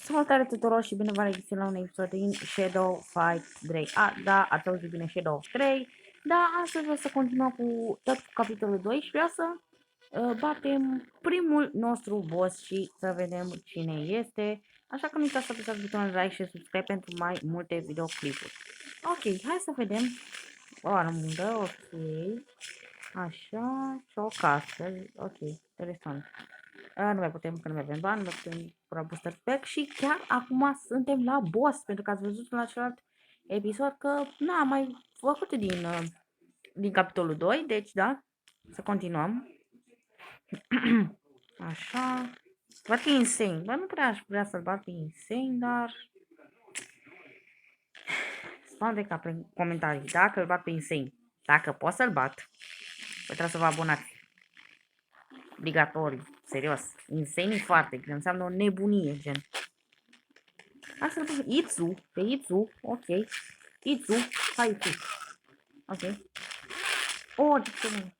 Salutare tuturor și bine v-am regăsit la un episod din Shadow Fight 3. Da, ați auzit bine, Shadow 3. Da, astăzi vreau să continuăm cu tot cu capitolul 2 și vreau să batem primul nostru boss și să vedem cine este. Așa că nu uitați să apăsați butonul like și subscribe pentru mai multe videoclipuri. Ok, hai să vedem. O armură, ok. Așa, și o casă, ok, interesant. Nu mai putem, că nu mai avem bani, nu putem pura booster pack și chiar acum suntem la boss, pentru că ați văzut la celălalt episod că n-am mai făcut din capitolul 2, deci da, să continuăm. Așa, bat pe insane, bă, nu prea aș vrea să-l bat pe insane, dar spam de cap în comentarii, dacă îl bat pe insane, dacă pot să-l bat, trebuie să vă abonați. Obligatoriu, serios, insane e foarte greu, înseamnă o nebunie, gen. Hai să-l pun Itzu, pe Itzu, ok. Itzu, hai Itzu. Ok. Oh, ce bun.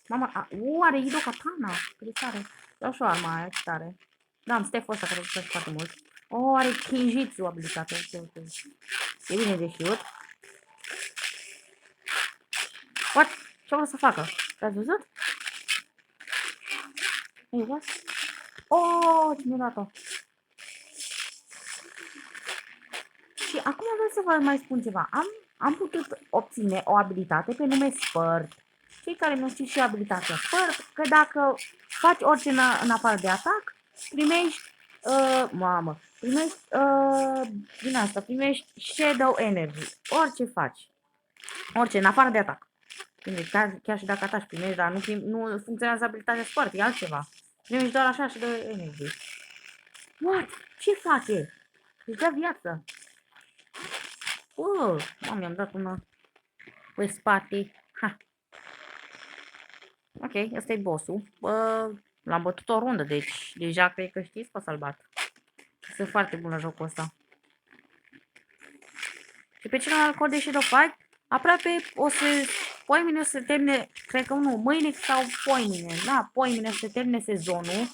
Mama, are Ido Katana, cât de tare. Vreau și o arma aia, ce tare. Da, am Steful ăsta care îmi place foarte mult. Oh, are Kinjitsu abilitate, ok. E bine de știut. What? Ce vreau să facă? L-ați văzut? Ei, what? Oh, ce mi-a dat-o. Și acum vreau să vă mai spun ceva. Am putut obține o abilitate pe nume Spurt. Cei care nu știu și abilitatea Spurt, că dacă faci orice în afară de atac, primești, din asta, primești Shadow Energy. Orice faci. Orice, în afară de atac. Chiar și dacă ataci primești, dar nu funcționează abilitatea Spurt, e altceva. Primești doar așa Shadow Energy. What? Ce face? Îți dă viață. Mi-am dat una pe spate. Ha. Ok, ăsta e bossul. L-am bătut o rundă, deci deja cred că știți că o să-l bat. Sunt foarte bun la jocul ăsta. Și pe celălalt cod de Shadow Fight, aproape poimine o să se termine, cred că nu, mâine sau poimine, da, poimine o să se termine sezonul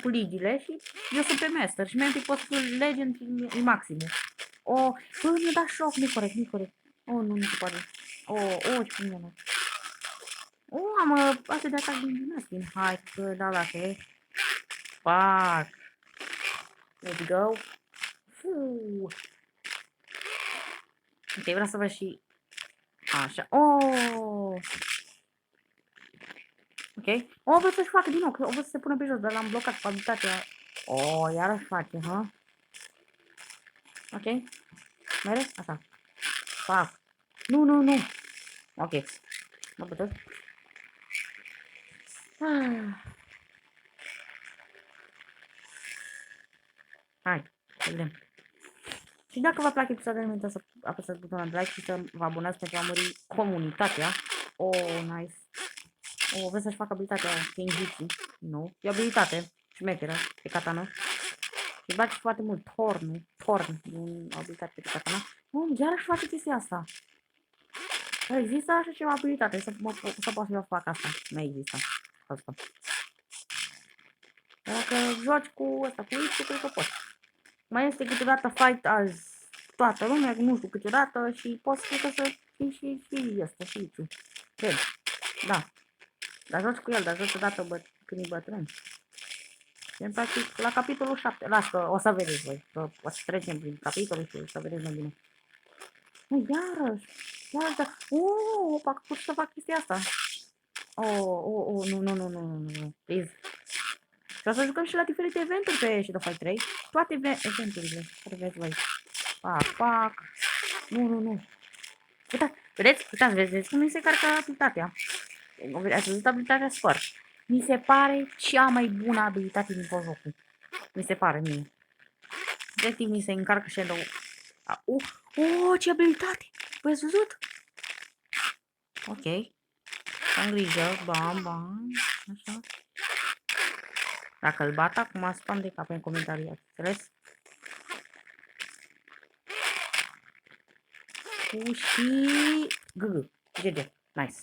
cu ligile și eu sunt pe master și mi-am pot să legend e maximul. Mi-a dat șoc, nu-i corect, nu-i corect. Nu se poate. Ce bine mă. Am astea de atac din astea. Hai, că da, dacă Fuck. Let's go. Ok, vreau să văd și... Așa. Ok. Vreau să-și facă din nou, că o văd să se pună pe jos, dar l-am blocat cu abilitatea. Iarăși face, ha? Ok. Mere? Asta. Fuck. Nu. Ok. Mă bătut. Hai, vedem. Și dacă vă plac episoadele, nu uitați să apăsați butonul de like și să vă abonați pentru a mări comunitatea. Nice. Vreau să-și fac abilitatea Kenjutsu. Nu, e abilitate șmecheră pe katana. Și îmi place foarte mult Torn din abilitate pe katana. Iarăși face chestia asta. Există așa ceva abilitate să pot să fac asta. Nu există asta. Dacă joci cu asta, cu X, cred că poți. Mai este câteodată fight azi toată lumea, nu știu câteodată și poți să fii și asta, și tu. Cred. Da. Dar joci cu el, dar joci odată când e bătrân. Și practic la capitolul 7. Las că o să vedeți voi. Că o să trecem prin capitolul și o să vedeți mai bine. Iarăși. Da. Parcă pot să fac chestia asta. Nu. Please. Și o să jucăm și la diferite eventuri pe Shadow Fight 3. Toate eventurile. Care vreți voi. Pac. Nu. Vedeți cum mi se carcă abilitatea. Ați văzut abilitatea Spurt. Mi se pare cea mai bună abilitate din tot jocul. Mi se pare mie. Efectiv mi se încarcă Shadow. Ce abilitate! Voi ați văzut? Ok. Am grijă. Bam. Așa. Dacă îl bat acum, spam de cap în comentarii. Ați înțeles? Și... GG. Nice.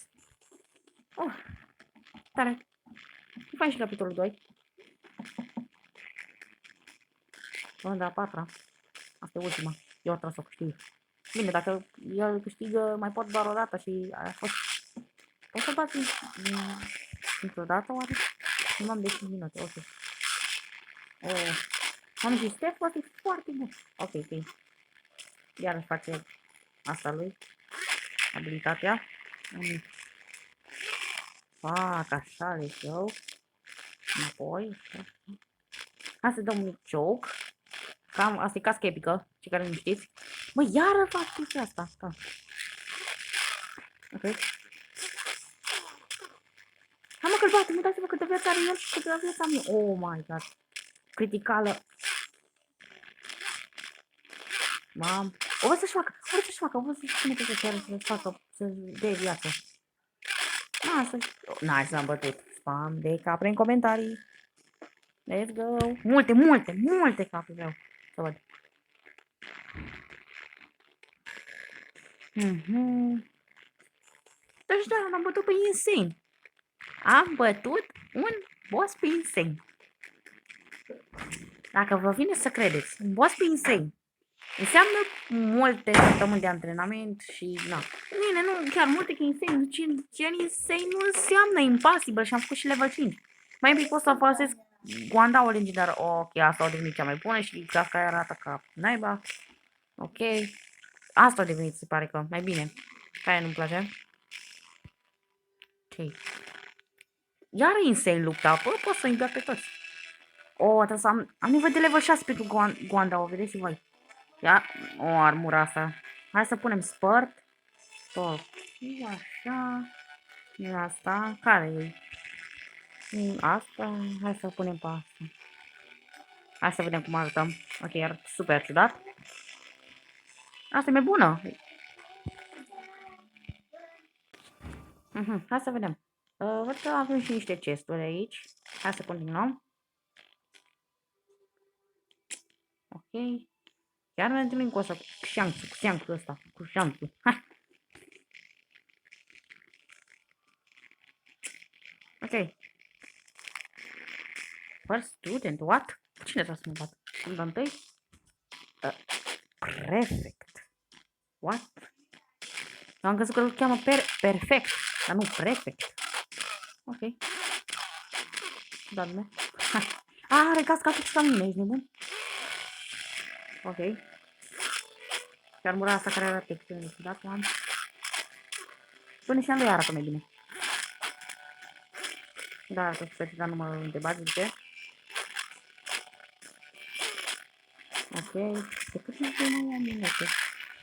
Tare. Faci și capitolul 2. Bă, da, a patra. Asta e ultima. Eu trebuie să o câștig. Bine, dacă el câștigă, mai pot doar o dată și aia a fost. Poți să bați într-o dată, oare? Nu am de 5 minute, ok. Oh. Am zis, Steph, poate e foarte bun. Ok, ok. Iar își face asta lui. Abilitatea. Fac așa, let's go. Înapoi. Hai să dăm un choke. Cam, asta e casca epică, cei care nu știți. Bă, iară fac chestia asta. Da. Ok. Hai mă că-l bate, uitați-vă câtă viață are el și câtă viață am eu. Oh my god. Criticală. Mam. O văd să-și facă, o văd să-și facă, o văd să-și pune pe chiar să-și facă, să-și dea viață. Nice, l-am bătut. Spam de capre în comentarii. Let's go. Multe, multe, multe capre vreau să văd. Deci da, l-am bătut pe Insane. Am bătut un boss pe Insane. Dacă vă vine să credeți, un boss pe Insane înseamnă multe săptămâni de antrenament și na. Bine, nu, chiar multe că Insane, gen Insane nu înseamnă impossible și am făcut și level 5. Mai bine pot să folosesc Guanda o legendară. Ok, asta a devenit cea mai bună și casca aia arată ca naiba. Ok. Asta a devenit, se pare că, mai bine. Aia nu-mi place. Ok. Iar Insane lupta, bă, pot să-i dea pe toți. Trebuie să am nevoie de level 6 pentru Guanda, o vedeți și voi. Ia, o armură asta. Hai să punem spărt. Top. Așa. Asta. Care e? Asta. Hai să punem pe asta. Hai să vedem cum arătăm. Ok, arată super ciudat. Asta e mai bună. Hai să vedem. Văd că avem și niște chesturi aici. Hai să continuăm. Ok. Chiar ne întâlnim cu asta, cu șanțul ăsta, cu șanțul. Ok. First student, what? Cine trebuie să mă bat? Sunt întâi? Prefect. What? Am crezut că îl cheamă perfect, dar nu prefect. Ok. Doamne. Are casca atât ca mine, ești nebun? Ok. Și armura asta care arată textul, da, am. Până și lui arată mai bine. Da, arată super, dar nu mă întrebați de ce. Ok. De cât mai mai am minute?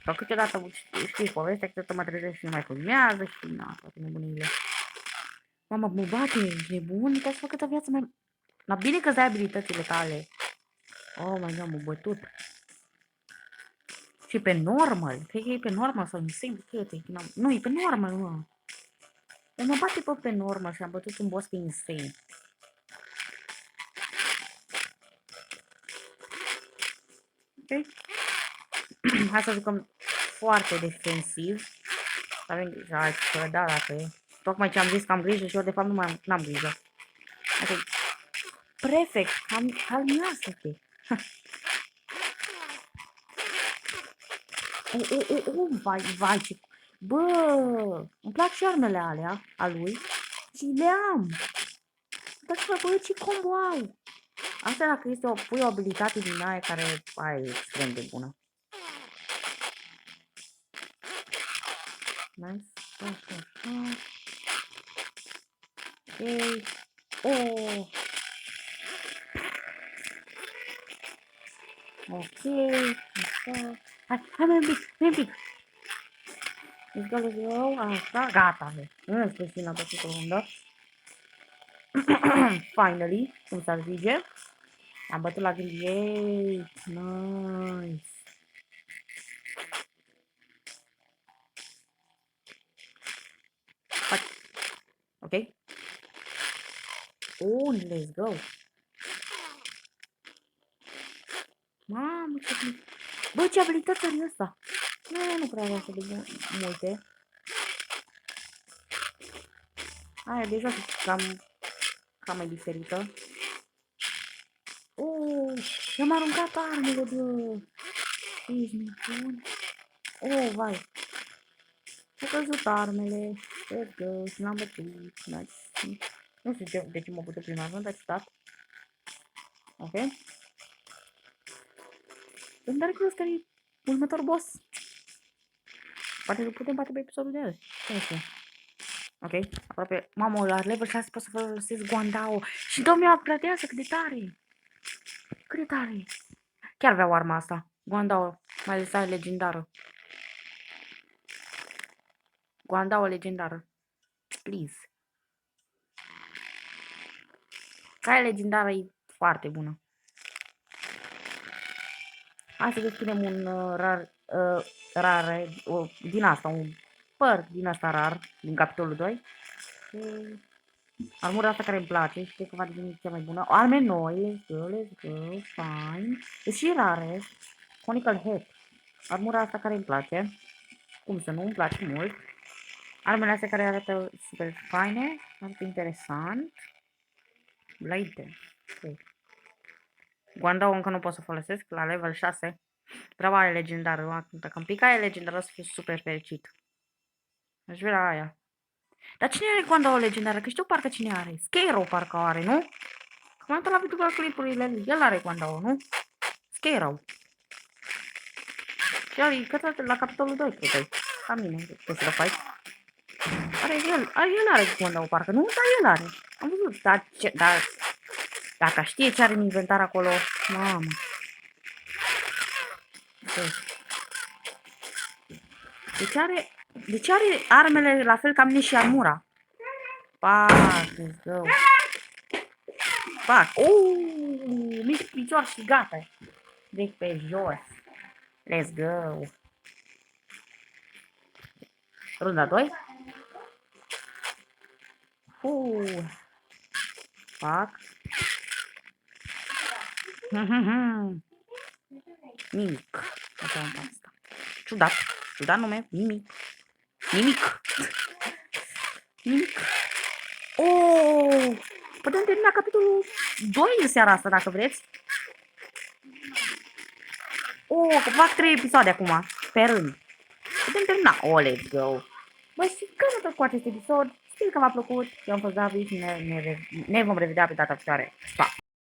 Sau câteodată știi povestea, câteodată mă trezesc și nu mai filmează și na, toate nebunile. Mamă, mă bate, ești nebun? Uite-ți fă câtă viață mai... Na, bine că-ți dai abilitățile tale. Oh my god, m-a bătut. Și pe normal. Cred că e pe normal sau insane. Nu, e pe normal, mă. El mă bate pe normal și am bătut un boss pe insane. Ok. Hai să jucăm foarte defensiv. Avem grijă, hai să da, dacă e. Tocmai ce am zis că am grijă și eu de fapt nu am grijă. Ok. Prefect, calmează-te. Vai, ce... Bă, îmi plac și armele alea, a lui. Și le am. Dar bă, ce combo au. Asta dacă este pui o abilitate din aia care e extrem de bună. Nice. Ok. Oh. Ok. Hai, mai un pic. Let's go. Asta, gata. În sfârșit n-a bătut o rundă. Finally, cum s-ar zice. Am bătut la gând. Yay. Nice. Ok. Let's go. Mamă, bă, ce abilități are ăsta? Nu prea avea așa de multe. Aia deja cam mai diferită. Ok. I-am aruncat armele, bă. Ești nebun. Oh, vai. Au căzut armele. Let's go. Și l-am bătut. Nice. Nu știu de ce m-a bătut prima dată, dar stat. Ok. Îmi dar crezi că e următor boss. Poate îl putem bate pe episodul de azi. Nu știu. Ok, aproape. Mamă, la level 6 pot să folosesc Guandao. Și dă-mi upgradează, cât de tare. Cât de tare. Chiar vreau arma asta. Guandao, mai ales aia legendară. Guandao legendară. Please. Aia legendară e foarte bună. Hai să deschidem un rar, din asta, un păr din asta rar, din capitolul 2. Armura asta care îmi place și cred că va deveni cea mai bună. Arme noi, let's go, fine. E și rare. Conical Head. Armura asta care îmi place. Cum să nu, îmi place mult. Armele astea care arată super faine, arată interesant. Blade. Okay. Guandao încă nu pot să folosesc, la level 6. Vreau aia legendară, dacă îmi pică aia legendară o să fiu super fericit. Aș vrea aia. Dar cine are Guandao legendară? Că știu parcă cine are. Scarecrow parcă are, nu? Că m-am uitat la videoclipurile lui. El are Guandao, nu? Scarecrow. Și are către la capitolul 2, cred că. Ca mine, trebuie să faci. El are Guandao parcă, nu? Da, el are. Am văzut, dar dacă știe ce are în inventar acolo, mamă. Deci are armele la fel ca mine și armura. Pac, let's go. Pac. Mic picior și gata. Deci pe jos. Let's go. Runda 2. Pac. Nimic. Asta. Ciudat. Ciudat nume. Nimic. Putem termina capitolul 2 în seara asta, dacă vreți. Fac 3 episoade acum, pe rând. Putem termina. Let's go. Băi, și cam tot cu acest episod. Sper că v-a plăcut. Eu am fost Gabi și ne vom revedea pe data viitoare. Pa!